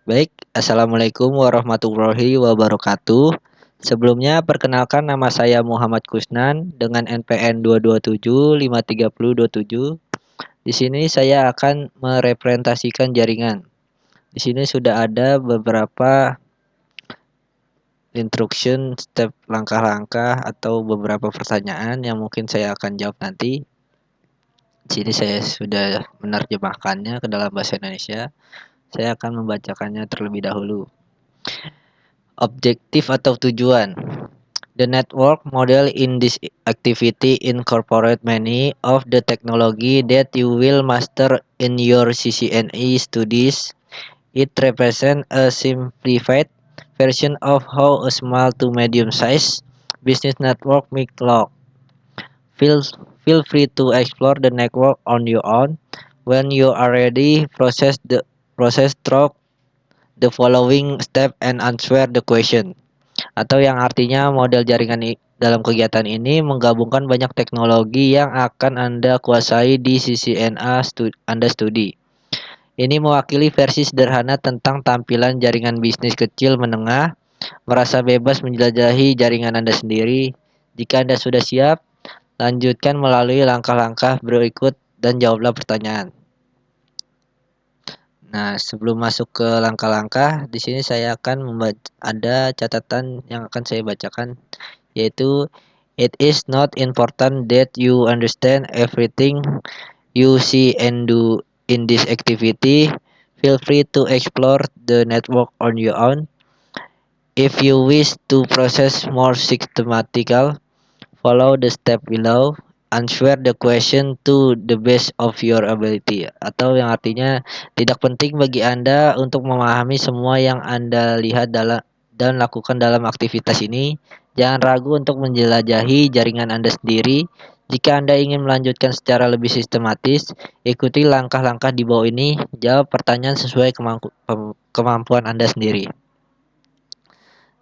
Baik, Assalamualaikum warahmatullahi wabarakatuh. Sebelumnya, perkenalkan nama saya Muhammad Kusnan dengan NPN 227533027. Di sini saya akan merepresentasikan jaringan. Di sini sudah ada beberapa instruction step langkah-langkah atau beberapa pertanyaan yang mungkin saya akan jawab nanti. Di sini saya sudah menerjemahkannya ke dalam bahasa Indonesia. Saya akan membacakannya terlebih dahulu. Objektif atau tujuan. The network model in this activity incorporate many of the technology that you will master in your CCNA studies. It represents a simplified version of how a small to medium sized business network may look. Feel, feel free to explore the network on your own. When you are ready, process through the following step and answer the question. Atau yang artinya model jaringan dalam kegiatan ini menggabungkan banyak teknologi yang akan Anda kuasai di Anda studi. Ini mewakili versi sederhana tentang tampilan jaringan bisnis kecil menengah, merasa bebas menjelajahi jaringan Anda sendiri. Jika Anda sudah siap, lanjutkan melalui langkah-langkah berikut dan jawablah pertanyaan. Nah, sebelum masuk ke langkah-langkah, di sini saya akan ada catatan yang akan saya bacakan, yaitu it is not important that you understand everything you see and do in this activity. Feel free to explore the network on your own. If you wish to process more systematical, follow the step below. Answer the question to the best of your ability. Atau yang artinya tidak penting bagi Anda untuk memahami semua yang Anda lihat dan lakukan dalam aktivitas ini. Jangan ragu untuk menjelajahi jaringan Anda sendiri. Jika Anda ingin melanjutkan secara lebih sistematis, ikuti langkah-langkah di bawah ini. Jawab pertanyaan sesuai kemampuan Anda sendiri.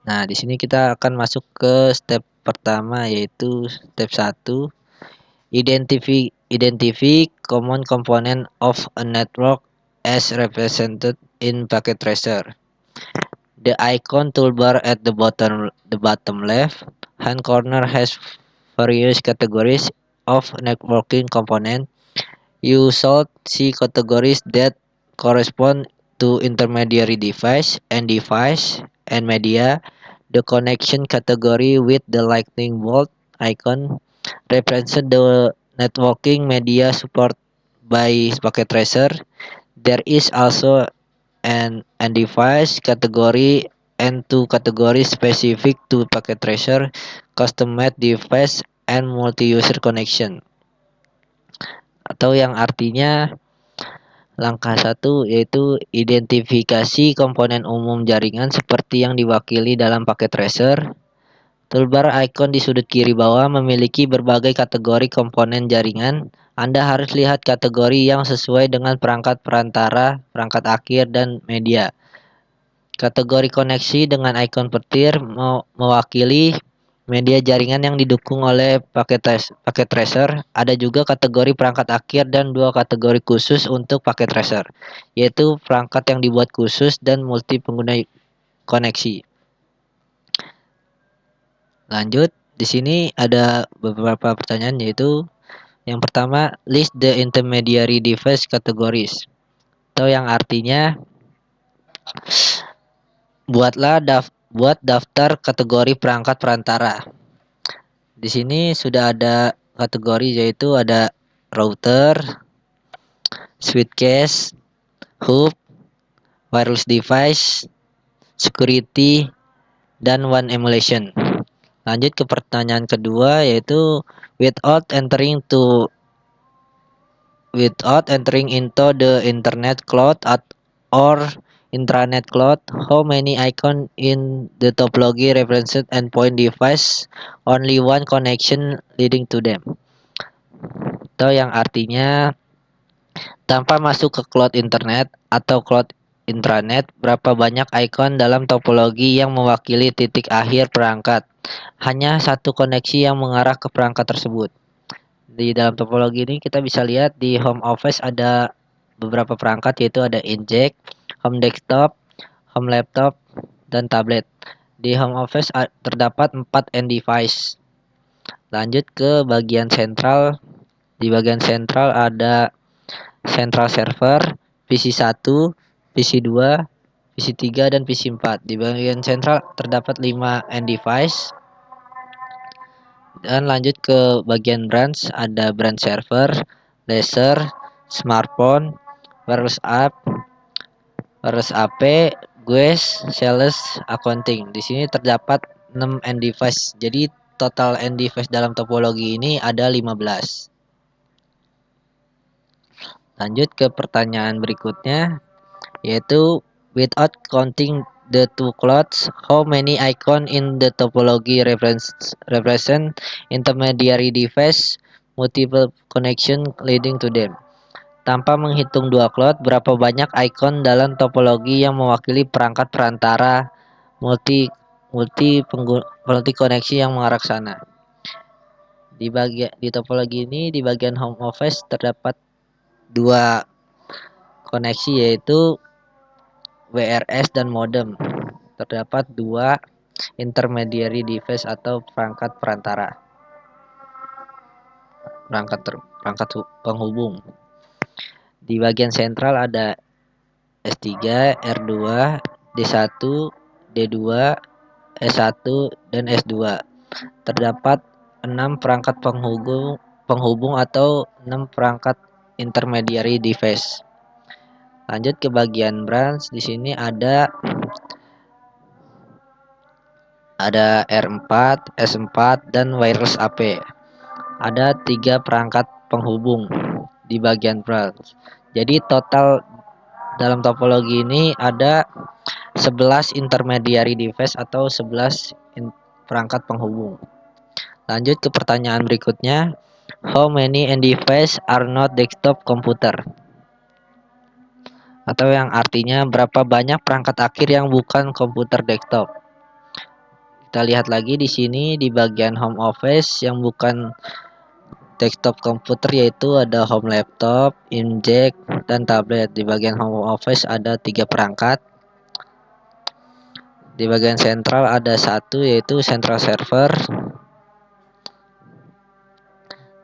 Nah, di sini kita akan masuk ke step pertama, yaitu step 1. Identify common component of a network as represented in packet tracer. The icon toolbar at the bottom left hand corner has various categories of networking component. You should see categories that correspond to intermediary device, end device, and media. The connection category with the lightning bolt icon represents the networking media support by Packet Tracer. There is also an end device category and two categories specific to Packet Tracer, custom-made device, and multi-user connection. Atau yang artinya langkah 1 yaitu identifikasi komponen umum jaringan seperti yang diwakili dalam paket tracer. Toolbar icon di sudut kiri bawah memiliki berbagai kategori komponen jaringan. Anda harus lihat kategori yang sesuai dengan perangkat perantara, perangkat akhir, dan media. Kategori koneksi dengan icon petir mewakili media jaringan yang didukung oleh paket tracer. Ada juga kategori perangkat akhir dan dua kategori khusus untuk paket tracer, yaitu perangkat yang dibuat khusus dan multi pengguna koneksi. Lanjut, di sini ada beberapa pertanyaan, yaitu yang pertama, list the intermediary device categories, atau yang artinya buat daftar kategori perangkat perantara. Di sini sudah ada kategori, yaitu ada router, switchcase, hub, wireless device, security, dan one emulation. Lanjut ke pertanyaan kedua, yaitu without entering into the internet cloud or intranet cloud, how many icon in the topology represent endpoint device? Only one connection leading to them. Atau yang artinya tanpa masuk ke cloud internet atau cloud intranet, berapa banyak icon dalam topologi yang mewakili titik akhir perangkat? Hanya satu koneksi yang mengarah ke perangkat tersebut. Di dalam topologi ini kita bisa lihat di home office ada beberapa perangkat, yaitu ada inject, home desktop, home laptop, dan tablet. Di home office terdapat 4 end device. Lanjut ke bagian sentral. Di bagian sentral ada central server, PC1, PC2, PC3, dan PC4. Di bagian sentral terdapat 5 end device. Dan lanjut ke bagian branch, ada branch server, laser, smartphone, wireless app, wireless AP, GUIS, sales, accounting. Di sini terdapat 6 end device. Jadi total end device dalam topologi ini ada 15. Lanjut ke pertanyaan berikutnya, yaitu without counting the two clouds, how many icon in the topology represent intermediary device, multiple connection leading to them. Tanpa menghitung dua cloud, berapa banyak icon dalam topologi yang mewakili perangkat perantara multi multi koneksi yang mengarah ke sana. Di topologi ini, di bagian home office terdapat dua koneksi, yaitu WRS dan modem. Terdapat dua intermediary device atau perangkat perantara, perangkat penghubung. Di bagian sentral ada S3, R2, D1, D2, S1, dan S2. Terdapat 6 perangkat penghubung atau 6 perangkat intermediary device. Lanjut ke bagian branch. Di sini ada R4, S4, dan wireless AP. Ada 3 perangkat penghubung di bagian branch. Jadi total dalam topologi ini ada 11 intermediary device atau 11 perangkat penghubung. Lanjut ke pertanyaan berikutnya. How many end device are not desktop computer? Atau yang artinya berapa banyak perangkat akhir yang bukan komputer desktop. Kita lihat lagi di sini di bagian home office yang bukan desktop komputer, yaitu ada home laptop, injek, dan tablet. Di bagian home office ada 3 perangkat. Di bagian sentral ada 1, yaitu central server.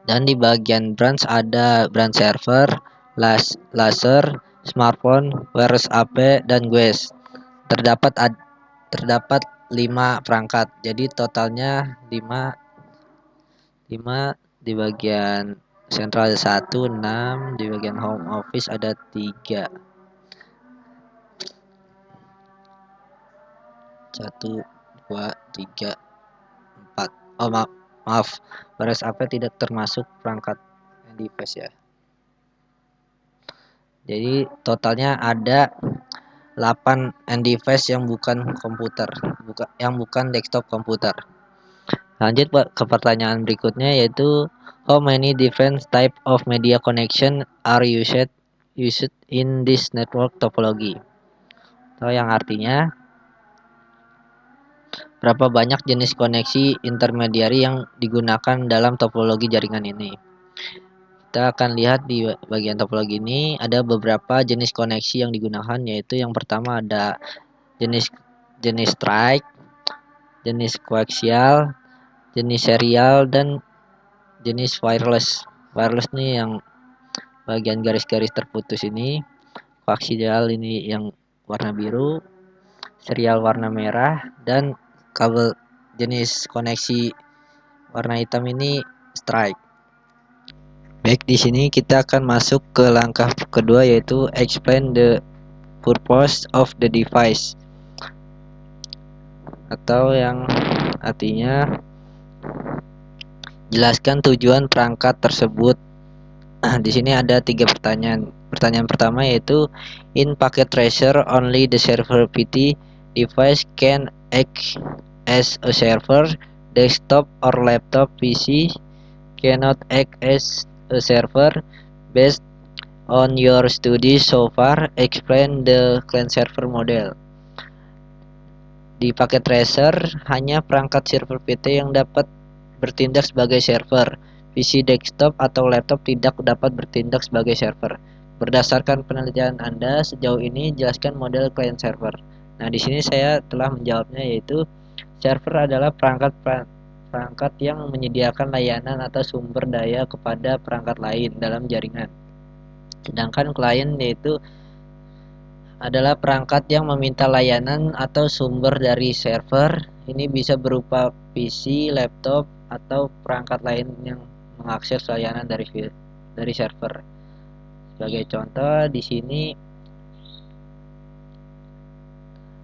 Dan di bagian branch ada branch server, laser, smartphone, wireless AP, dan GUIS. Terdapat 5 perangkat. Jadi totalnya 5 di bagian sentral ada 1, 6, di bagian home office ada 3. 1, 2, 3, 4. Oh, maaf. Wireless AP tidak termasuk perangkat device ya. Jadi totalnya ada 8 end device yang bukan komputer, yang bukan desktop komputer. Lanjut ke pertanyaan berikutnya, yaitu how many different type of media connection are used in this network topology. Atau yang artinya berapa banyak jenis koneksi intermediary yang digunakan dalam topologi jaringan ini. Kita akan lihat di bagian topologi ini ada beberapa jenis koneksi yang digunakan, yaitu yang pertama ada jenis strike, jenis koaksial, jenis serial, dan jenis wireless. Wireless nih yang bagian garis-garis terputus ini, koaksial ini yang warna biru, serial warna merah, dan kabel jenis koneksi warna hitam ini strike. Baik, di sini kita akan masuk ke langkah kedua, yaitu explain the purpose of the device. Atau yang artinya jelaskan tujuan perangkat tersebut. Di sini ada 3 pertanyaan. Pertanyaan pertama yaitu in packet tracer only the server PT device can act as a server, desktop or laptop PC cannot act as a server. Based on your study so far, explain the client server model. Di packet tracer hanya perangkat server PT yang dapat bertindak sebagai server. PC desktop atau laptop tidak dapat bertindak sebagai server. Berdasarkan penelitian Anda sejauh ini, jelaskan model client server. Nah, di sini saya telah menjawabnya, yaitu server adalah perangkat yang menyediakan layanan atau sumber daya kepada perangkat lain dalam jaringan. Sedangkan klien yaitu adalah perangkat yang meminta layanan atau sumber dari server. Ini bisa berupa PC, laptop, atau perangkat lain yang mengakses layanan dari server. Sebagai contoh, di sini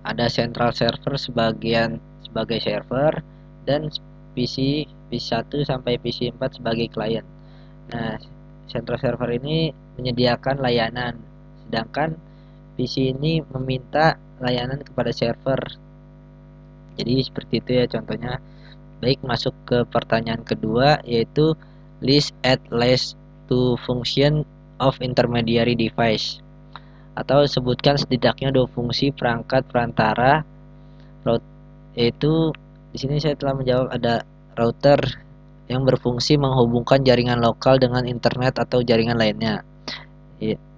ada central server sebagai server dan PC 1 sampai PC 4 sebagai klien. Nah, central server ini menyediakan layanan, sedangkan PC ini meminta layanan kepada server. Jadi seperti itu ya contohnya. Baik, masuk ke pertanyaan kedua, yaitu list at least two function of intermediary device, atau sebutkan setidaknya dua fungsi perangkat perantara. Yaitu di sini saya telah menjawab ada router yang berfungsi menghubungkan jaringan lokal dengan internet atau jaringan lainnya.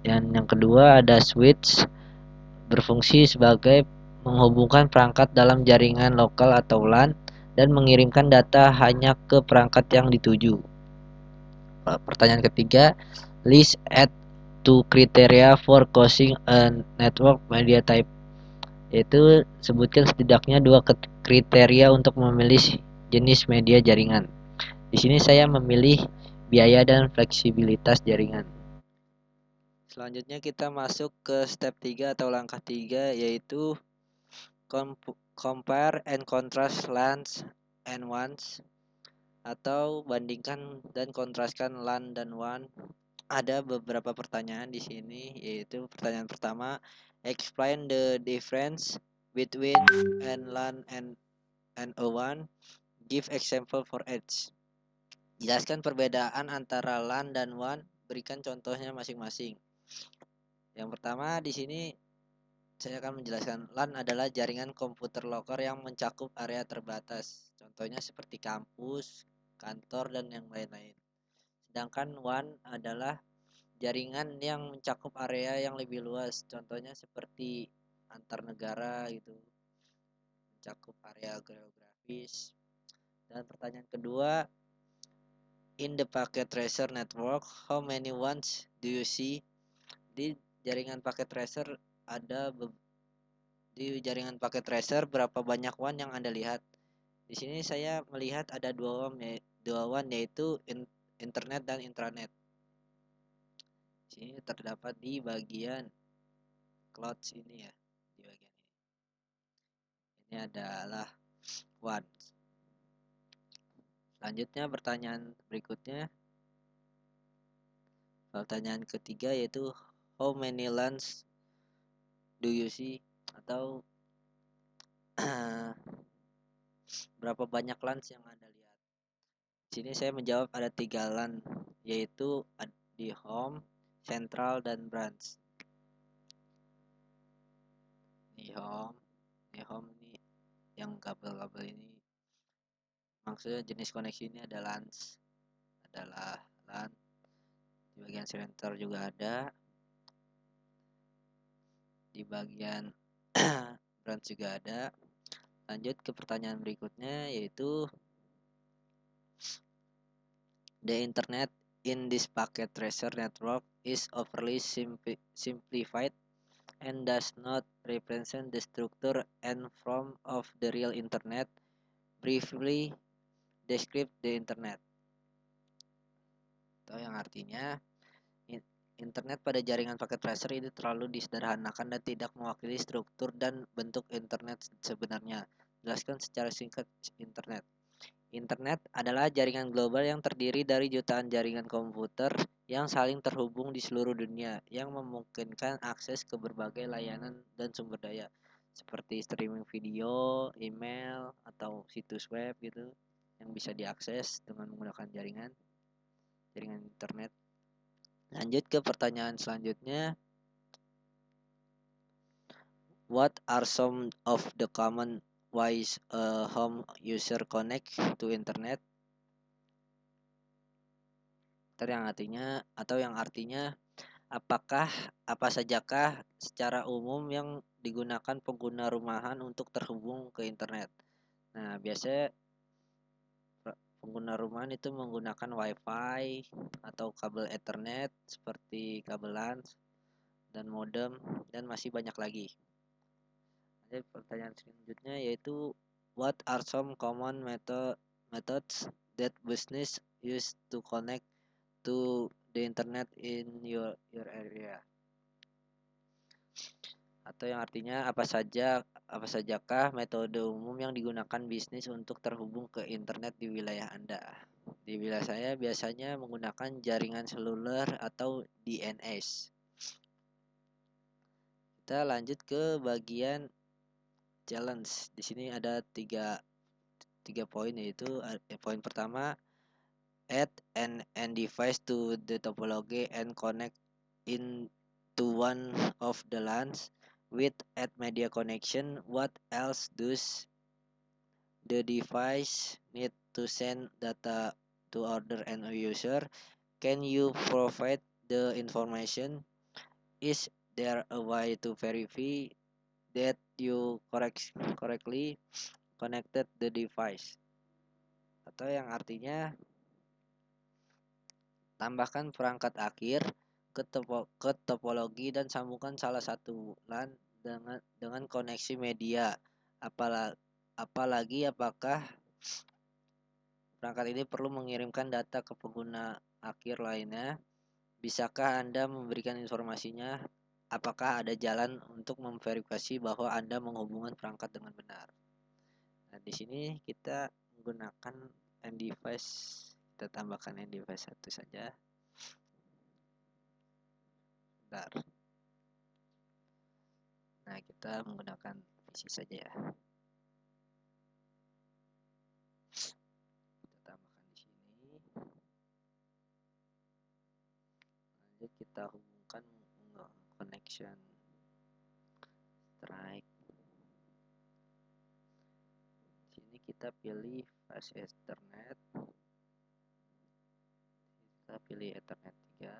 Yang kedua ada switch, berfungsi sebagai menghubungkan perangkat dalam jaringan lokal atau LAN dan mengirimkan data hanya ke perangkat yang dituju. Pertanyaan ketiga, list at two criteria for choosing a network media type, yaitu sebutkan setidaknya dua kriteria untuk memilih jenis media jaringan. Di sini saya memilih biaya dan fleksibilitas jaringan. Selanjutnya kita masuk ke step 3 atau langkah 3, yaitu compare and contrast LANs and WANs, atau bandingkan dan kontraskan LAN dan WAN. Ada beberapa pertanyaan di sini, yaitu pertanyaan pertama, explain the difference between an LAN and a WAN. Give example for each. Jelaskan perbedaan antara LAN dan WAN, berikan contohnya masing-masing. Yang pertama di sini saya akan menjelaskan, LAN adalah jaringan komputer lokal yang mencakup area terbatas. Contohnya seperti kampus, kantor, dan yang lain-lain. Sedangkan WAN adalah jaringan yang mencakup area yang lebih luas. Contohnya seperti antar negara gitu, mencakup area geografis. Dan pertanyaan kedua, in the packet tracer network, how many WANs do you see? Di jaringan packet tracer berapa banyak WAN yang Anda lihat? Di sini saya melihat ada dua WAN yaitu internet dan intranet. Di sini terdapat di bagian cloud ini ya, di bagian ini. Ini adalah WAN. Selanjutnya pertanyaan berikutnya. Pertanyaan ketiga yaitu how many LANs do you see, atau berapa banyak LAN yang Anda lihat. Di sini saya menjawab ada 3 LAN, yaitu di home, central, dan branch. Di home ini yang kabel-kabel ini, maksudnya jenis koneksi ini adalah LAN. Di bagian center juga ada, di bagian branch juga ada. Lanjut ke pertanyaan berikutnya, yaitu the internet in this packet tracer network is overly simplified and does not represent the structure and form of the real internet. Briefly describe the internet. Atau yang artinya, internet pada jaringan paket tracer ini terlalu disederhanakan dan tidak mewakili struktur dan bentuk internet sebenarnya. Jelaskan secara singkat internet. Internet adalah jaringan global yang terdiri dari jutaan jaringan komputer yang saling terhubung di seluruh dunia, yang memungkinkan akses ke berbagai layanan dan sumber daya, seperti streaming video, email, atau situs web gitu, yang bisa diakses dengan menggunakan jaringan internet. Lanjut ke pertanyaan selanjutnya. What are some of the common ways a home user connect to internet? Yang artinya Apakah apa sajakah secara umum yang digunakan pengguna rumahan untuk terhubung ke internet? Nah, biasanya pengguna rumahan itu menggunakan WiFi atau kabel Ethernet seperti kabel LAN dan modem dan masih banyak lagi. Ada pertanyaan selanjutnya yaitu what are some common methods that business use to connect to the internet in your area? Atau yang artinya apa sajakah metode umum yang digunakan bisnis untuk terhubung ke internet di wilayah Anda? Di wilayah saya biasanya menggunakan jaringan seluler atau DNS. Kita lanjut ke bagian challenge. Di sini ada tiga poin, yaitu poin pertama, add an device to the topology and connect into one of the LANs with add media connection. What else does the device need to send data to other end user? Can you provide the information? Is there a way to verify that you correctly connected the device? Atau yang artinya, tambahkan perangkat akhir ke topologi dan sambungkan salah satu LAN dengan koneksi media. Apalagi apakah perangkat ini perlu mengirimkan data ke pengguna akhir lainnya? Bisakah Anda memberikan informasinya? Apakah ada jalan untuk memverifikasi bahwa Anda menghubungkan perangkat dengan benar? Nah, di sini kita menggunakan end device. Kita tambahkan end device satu saja. Bentar. Nah, kita menggunakan PC saja ya. Kita tambahkan di sini. Lanjut kita hubungkan connection strike. Di sini kita pilih fast Ethernet. Kita pilih Ethernet 3.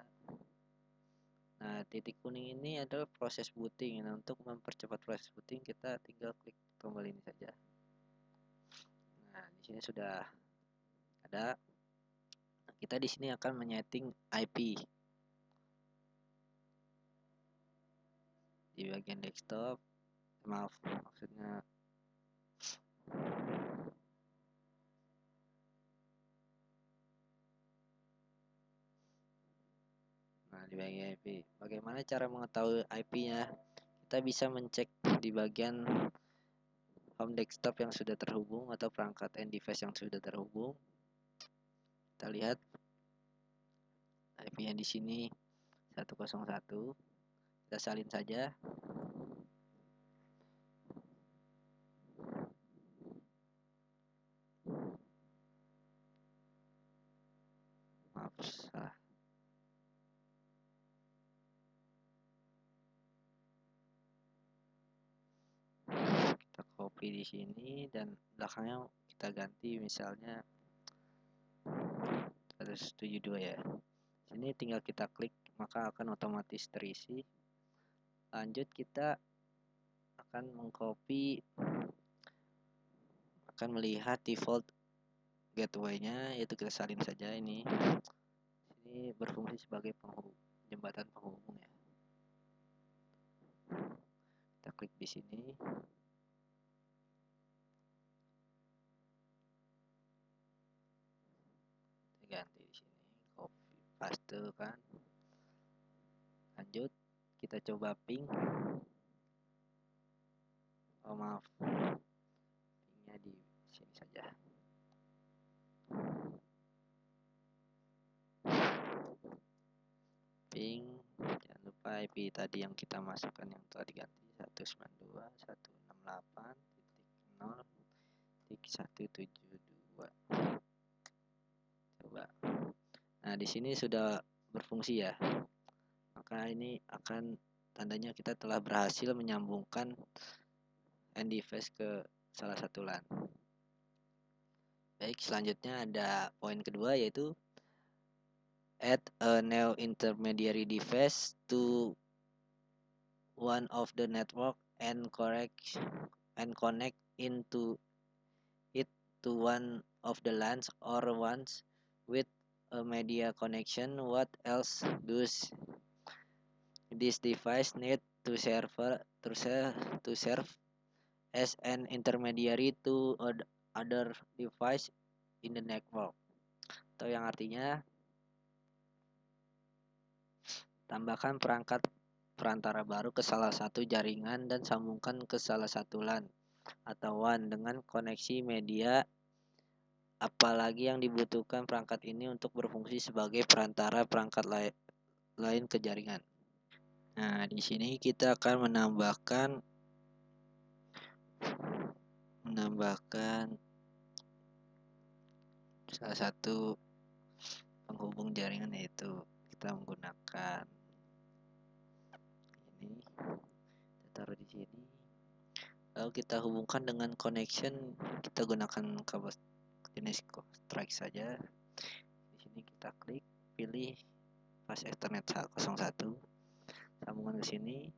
Nah, titik kuning ini adalah proses booting. Nah, untuk mempercepat proses booting, kita tinggal klik tombol ini saja. Nah, di sini sudah ada. Nah, kita di sini akan menyeting IP di bagian desktop. Maaf, maksudnya nah, di bagian IP. Bagaimana cara mengetahui IP-nya? Kita bisa mencek di bagian home desktop yang sudah terhubung atau perangkat end device yang sudah terhubung. Kita lihat IP-nya di sini 101. Kita salin saja. Maaf, salah. Kita copy di sini dan belakangnya kita ganti misalnya 172 ya. Sini tinggal kita klik maka akan otomatis terisi. Lanjut kita akan mengcopy, akan melihat default gateway-nya, yaitu kita salin saja ini. Ini berfungsi sebagai jembatan penghubung ya. Kita klik di sini. Kita ganti di sini, copy paste kan. Lanjut kita coba ping. Oh maaf, pingnya di sini saja. Ping, jangan lupa IP tadi yang kita masukkan yang telah diganti 192.168.0.172. Coba. Nah, di sini sudah berfungsi ya. Maka ini akan tandanya kita telah berhasil menyambungkan end device ke salah satu LAN. Baik, selanjutnya ada poin kedua yaitu add a new intermediary device to one of the network and connect into it to one of the LANs or ones with a media connection. What else does this device need to serve as an intermediary to other device in the network? Atau yang artinya tambahkan perangkat perantara baru ke salah satu jaringan dan sambungkan ke salah satu LAN atau WAN dengan koneksi media. Apalagi yang dibutuhkan perangkat ini untuk berfungsi sebagai perantara perangkat lain ke jaringan. Nah, di sini kita akan menambahkan salah satu penghubung jaringan, yaitu kita menggunakan ini. Kita taruh di sini. Lalu kita hubungkan dengan connection, kita gunakan kabel jenis strike saja. Di sini kita klik, pilih fast Ethernet 01, sambungan ke sini,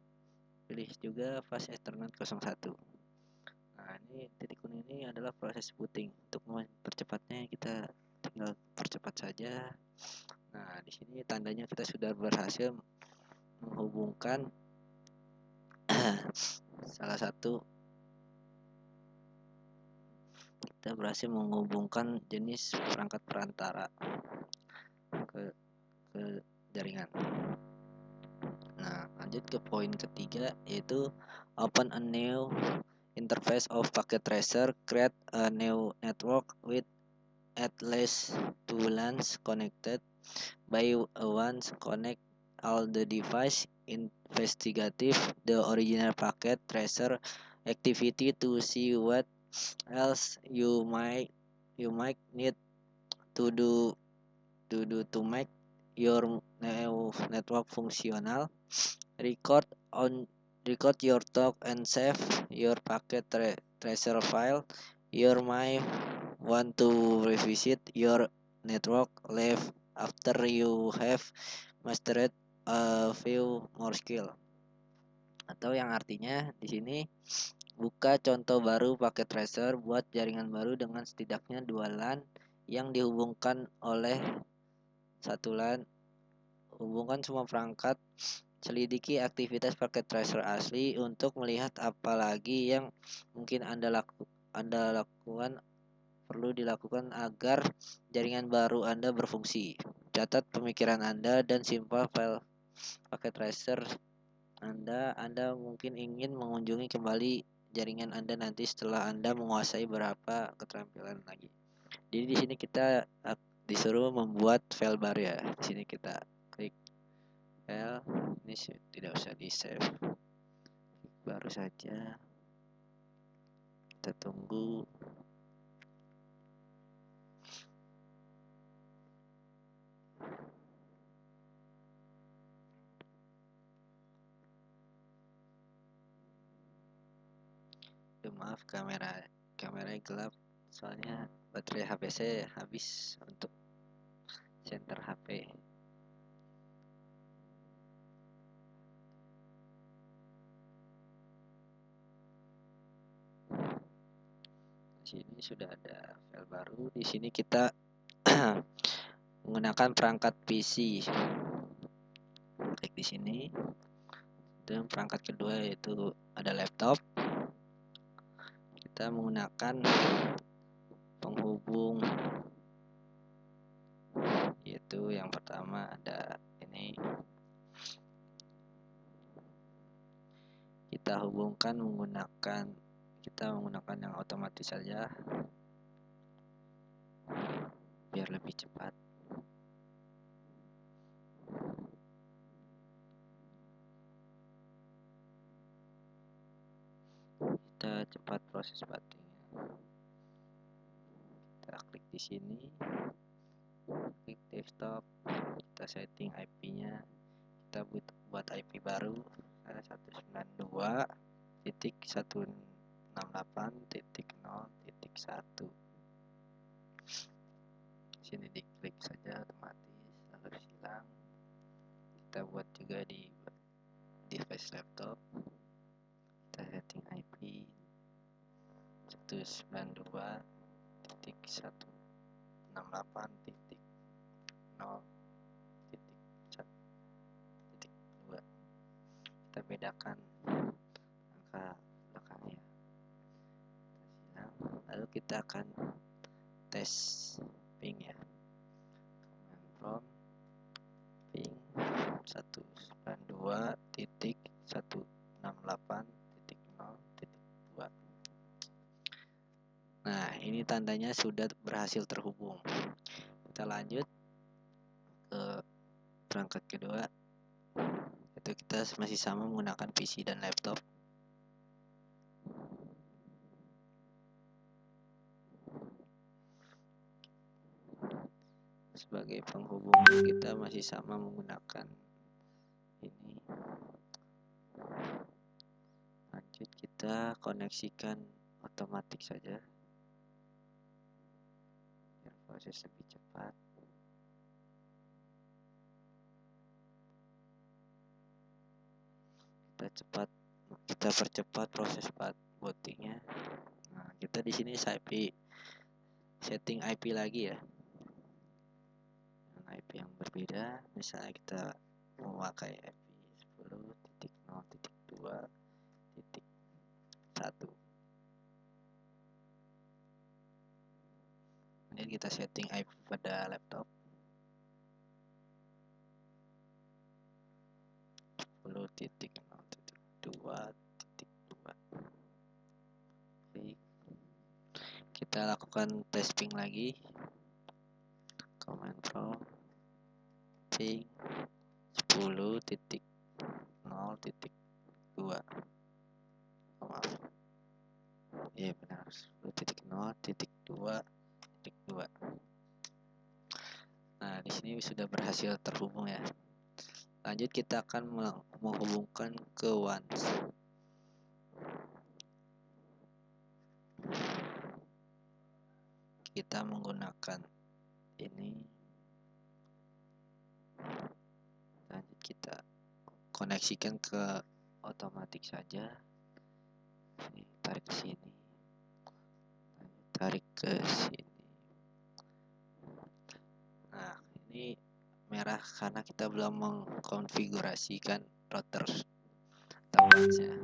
pilih juga fast Ethernet 01. Nah, ini titik kuning ini adalah proses booting. Untuk mempercepatnya kita tinggal percepat saja. Nah, di sini tandanya kita sudah berhasil menghubungkan salah satu, kita berhasil menghubungkan jenis perangkat perantara ke jaringan. Nah, lanjut ke poin ketiga, yaitu open a new interface of packet tracer. Create a new network with at least two LANs connected by once. Connect all the device. Investigative the original packet tracer activity to see what else you might need to do to make your new network functional. Record your talk and save your packet tracer file. You might want to revisit your network live after you have mastered a few more skill. Atau yang artinya di sini, buka contoh baru paket tracer buat jaringan baru dengan setidaknya 2 LAN yang dihubungkan oleh satu LAN. Hubungkan semua perangkat. Selidiki aktivitas paket tracer asli untuk melihat apa lagi yang mungkin Anda lakukan perlu dilakukan agar jaringan baru Anda berfungsi. Catat pemikiran Anda dan simpan file paket tracer Anda. Anda mungkin ingin mengunjungi kembali jaringan Anda nanti setelah Anda menguasai beberapa keterampilan lagi. Jadi di sini kita disuruh membuat file baru ya. Di sini kita klik file. Ini tidak usah di save, baru saja. Kita tunggu. Maaf, kamera gelap, soalnya baterai HP saya habis untuk center HP. Di sini sudah ada file baru. Di sini kita menggunakan perangkat PC. Klik di sini. Dan perangkat kedua yaitu ada laptop. Kita menggunakan penghubung, yaitu yang pertama ada ini. Kita menggunakan yang otomatis saja biar lebih cepat. Kita cepat proses bootingnya. Kita klik di sini, klik desktop, kita setting IP-nya. Kita buat IP baru 192.168.0.1. Sini diklik saja otomatis, lalu kita buat juga di device laptop. Kita setting IP 192.168.0.1.2. Kita bedakan angka belakangnya, kita silang. Lalu kita akan tes ping ya. Command prompt ping 192.168.0.2. Nah, ini tandanya sudah berhasil terhubung. Kita lanjut ke perangkat kedua, itu kita masih sama menggunakan PC dan laptop. Sebagai penghubung kita masih sama menggunakan ini. Lanjut, kita koneksikan otomatik saja biar proses lebih cepat. Kita percepat proses bootingnya. Nah, kita di sini setting IP lagi ya, dengan IP yang berbeda. Misalnya kita memakai IP 10.0.2.1. Kemudian kita setting IP pada laptop 10.0.2.2. Kita lakukan tes ping lagi. Command prompt ping 10.0.2. Maaf. Ya benar, 10.0.2.2. Nah, di sini sudah berhasil terhubung ya. Lanjut, kita akan menghubungkan ke WAN. Kita menggunakan ini. Lanjut, kita koneksikan ke otomatik saja. Ini tarik ke sini, tarik ke sini. Nah, ini merah karena kita belum mengkonfigurasikan router atau WAN-nya.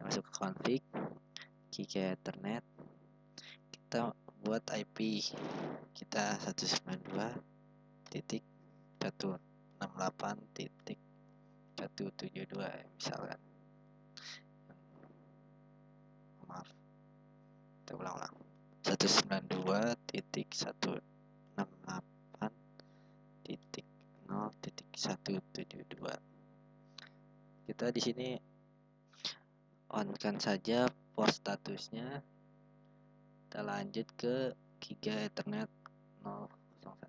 Masuk ke config, key Ethernet, kita buat IP kita 192.168.172 misalkan. Maaf, kita ulang-ulang. 192.168.0.172. Kita di sini on-kan saja port statusnya. Kita lanjut ke Giga Ethernet 001.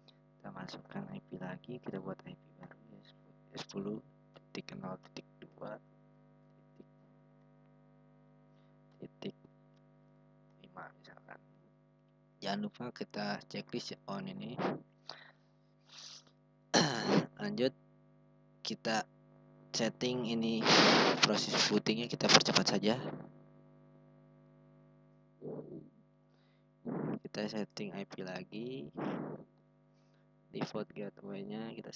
Kita masukkan IP lagi, kita buat IP baru 10.0.2.5 misalkan. Jangan lupa kita checklist on ini. Lanjut, kita setting ini proses bootingnya, kita percepat saja. Kita setting IP lagi, default gateway-nya kita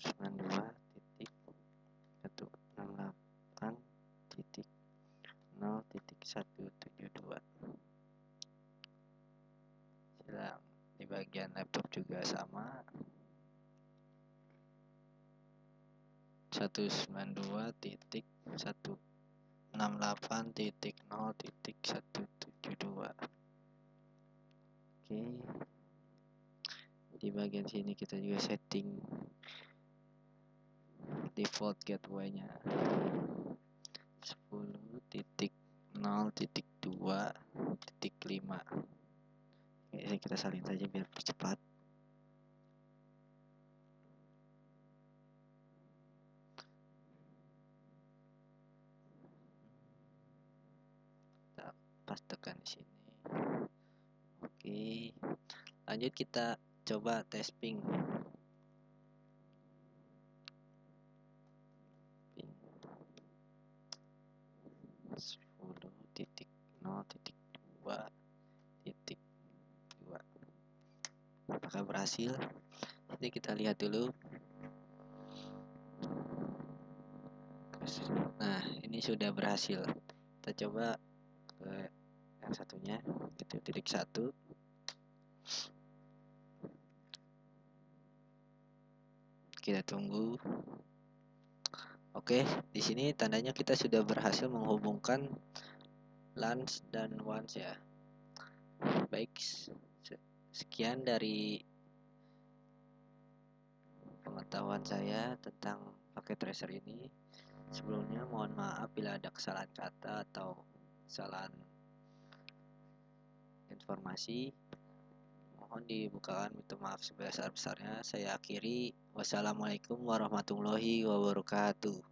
192.168.0.172. Silang, di bagian laptop juga sama, 192.168.0.172. Oke, di bagian sini kita juga setting default gateway-nya 10.0.2.5. Oke, kita salin saja biar percepat. Kita pastekan di sini. Oke, lanjut kita coba tes ping. 10.0.2.2. Apakah berhasil? Jadi kita lihat dulu. Nah, ini sudah berhasil. Kita coba ke yang satunya, itu titik 1. Kita tunggu. Oke, di sini tandanya kita sudah berhasil menghubungkan LANs dan WANs ya. Baik, sekian dari pengetahuan saya tentang paket tracer ini. Sebelumnya mohon maaf bila ada kesalahan kata atau kesalahan informasi. Mohon dibukakan pintu maaf sebesar-besarnya. Saya akhiri. Wassalamualaikum warahmatullahi wabarakatuh.